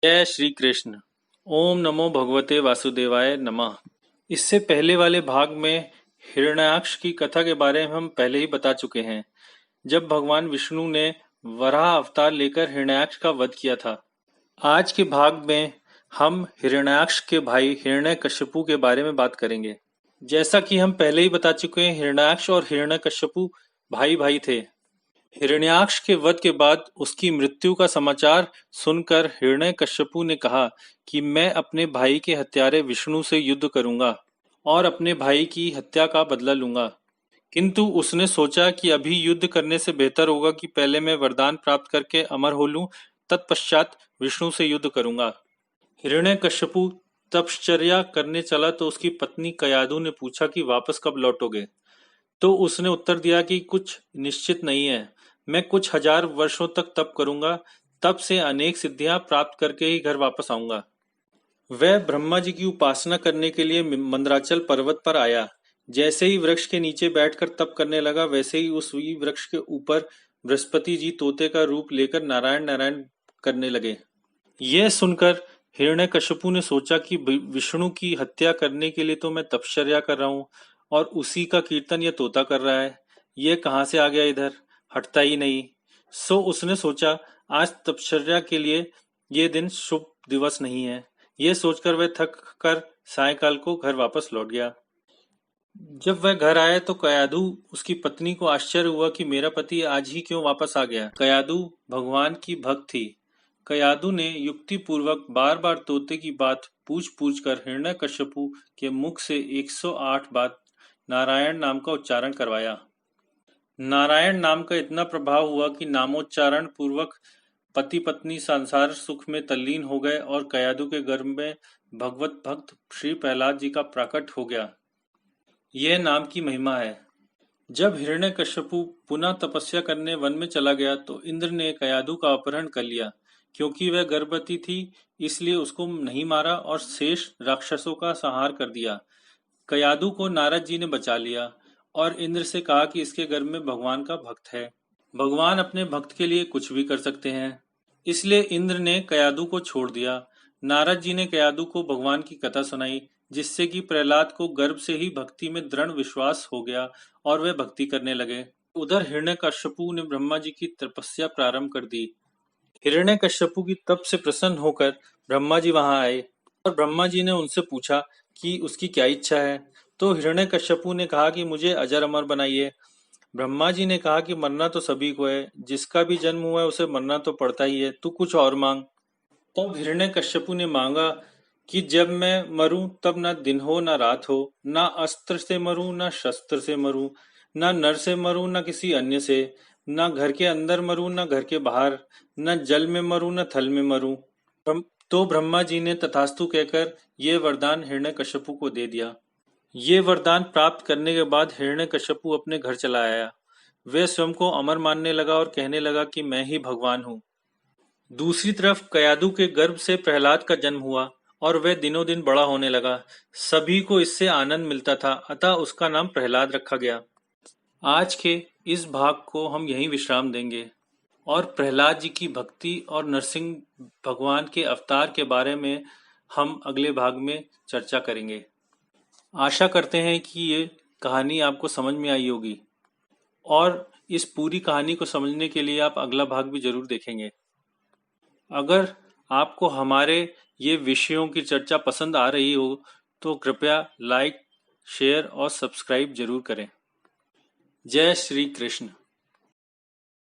जय श्री कृष्ण। ओम नमो भगवते वासुदेवाय नमः। इससे पहले वाले भाग में हिरण्याक्ष की कथा के बारे में हम पहले ही बता चुके हैं, जब भगवान विष्णु ने वराह अवतार लेकर हिरण्याक्ष का वध किया था। आज के भाग में हम हिरण्याक्ष के भाई हिरण्यकश्यपु के बारे में बात करेंगे। जैसा कि हम पहले ही बता चुके हैं, हिरण्याक्ष और हिरण्यकश्यपु भाई भाई थे। हिरण्याक्ष के वध के बाद उसकी मृत्यु का समाचार सुनकर हिरण्यकश्यपु ने कहा कि मैं अपने भाई के हत्यारे विष्णु से युद्ध करूंगा और अपने भाई की हत्या का बदला लूंगा। किंतु उसने सोचा कि अभी युद्ध करने से बेहतर होगा कि पहले मैं वरदान प्राप्त करके अमर हो लूं, तत्पश्चात विष्णु से युद्ध करूंगा। हिरण्यकश्यपु तपश्चर्या करने चला तो उसकी पत्नी कयाधु ने पूछा कि वापस कब लौटोगे। तो उसने उत्तर दिया कि कुछ निश्चित नहीं है, मैं कुछ हजार वर्षों तक तप करूंगा, तप से अनेक सिद्धियां प्राप्त करके ही घर वापस आऊंगा। वह ब्रह्मा जी की उपासना करने के लिए मंदराचल पर्वत पर आया। जैसे ही वृक्ष के नीचे बैठकर तप करने लगा, वैसे ही उस वृक्ष के ऊपर बृहस्पति जी तोते का रूप लेकर नारायण नारायण करने लगे। यह सुनकर हिरण्यकश्यपु ने सोचा कि विष्णु की हत्या करने के लिए तो मैं तपश्चर्या कर रहा हूँ और उसी का कीर्तन यह तोता कर रहा है, ये कहाँ से आ गया इधर, हटता ही नहीं। सो उसने सोचा आज तपश्चर्या के लिए ये दिन शुभ दिवस नहीं है। ये सोचकर वह थक कर सायंकाल को घर वापस लौट गया। जब वह घर आया तो कयाधु उसकी पत्नी को आश्चर्य हुआ कि मेरा पति आज ही क्यों वापस आ गया। कयाधु भगवान की भक्त थी। कयाधु ने युक्ति पूर्वक बार बार तोते की बात पूछ पूछ कर हिरण्यकश्यपु के मुख से 108 बार नारायण नाम का उच्चारण करवाया। नारायण नाम का इतना प्रभाव हुआ कि नामोच्चारण पूर्वक पति पत्नी संसार सुख में तल्लीन हो गए और कयाधु के गर्भ में भगवत भक्त श्री प्रहलाद जी का प्रकट हो गया। यह नाम की महिमा है। जब हिरण्यकश्यपु पुनः तपस्या करने वन में चला गया तो इंद्र ने कयाधु का अपहरण कर लिया। क्योंकि वह गर्भवती थी, इसलिए उसको नहीं मारा और शेष राक्षसों का संहार कर दिया। कयाधु को नारद जी ने बचा लिया और इंद्र से कहा कि इसके गर्भ में भगवान का भक्त है। भगवान अपने भक्त के लिए कुछ भी कर सकते हैं, इसलिए इंद्र ने कयाधु को छोड़ दिया। नारद जी ने कयाधु को भगवान की कथा सुनाई, जिससे कि प्रहलाद को गर्भ से ही भक्ति में दृढ़ विश्वास हो गया और वे भक्ति करने लगे। उधर हिरण्यकश्यपु ने ब्रह्मा जी की तपस्या प्रारंभ कर दी। हिरण्यकश्यपु की तप से प्रसन्न होकर ब्रह्मा जी वहां आए और ब्रह्मा जी ने उनसे पूछा कि उसकी क्या इच्छा है। तो हिरण्यकश्यपु ने कहा कि मुझे अजर अमर बनाइए। ब्रह्मा जी ने कहा कि मरना तो सभी को है, जिसका भी जन्म हुआ है उसे मरना तो पड़ता ही है, तू कुछ और मांग। तब हिरण्यकश्यपु ने मांगा कि जब मैं मरूं तब ना दिन हो ना रात हो, ना अस्त्र से मरूं ना शस्त्र से मरूं, ना नर से मरूं ना किसी अन्य से, ना घर के अंदर मरूं ना घर के बाहर, न जल में मरूं न थल में मरूं। तो ब्रह्मा जी ने तथास्तु कहकर ये वरदान हिरण्यकश्यपु को दे दिया। ये वरदान प्राप्त करने के बाद हिरण्यकश्यपु अपने घर चला आया। वह स्वयं को अमर मानने लगा और कहने लगा कि मैं ही भगवान हूँ। दूसरी तरफ कयाधु के गर्भ से प्रहलाद का जन्म हुआ और वह दिनों दिन बड़ा होने लगा। सभी को इससे आनंद मिलता था, अतः उसका नाम प्रहलाद रखा गया। आज के इस भाग को हम यहीं विश्राम देंगे और प्रहलाद जी की भक्ति और नरसिंह भगवान के अवतार के बारे में हम अगले भाग में चर्चा करेंगे। आशा करते हैं कि ये कहानी आपको समझ में आई होगी और इस पूरी कहानी को समझने के लिए आप अगला भाग भी जरूर देखेंगे। अगर आपको हमारे ये विषयों की चर्चा पसंद आ रही हो तो कृपया लाइक, शेयर और सब्सक्राइब जरूर करें। जय श्री कृष्ण।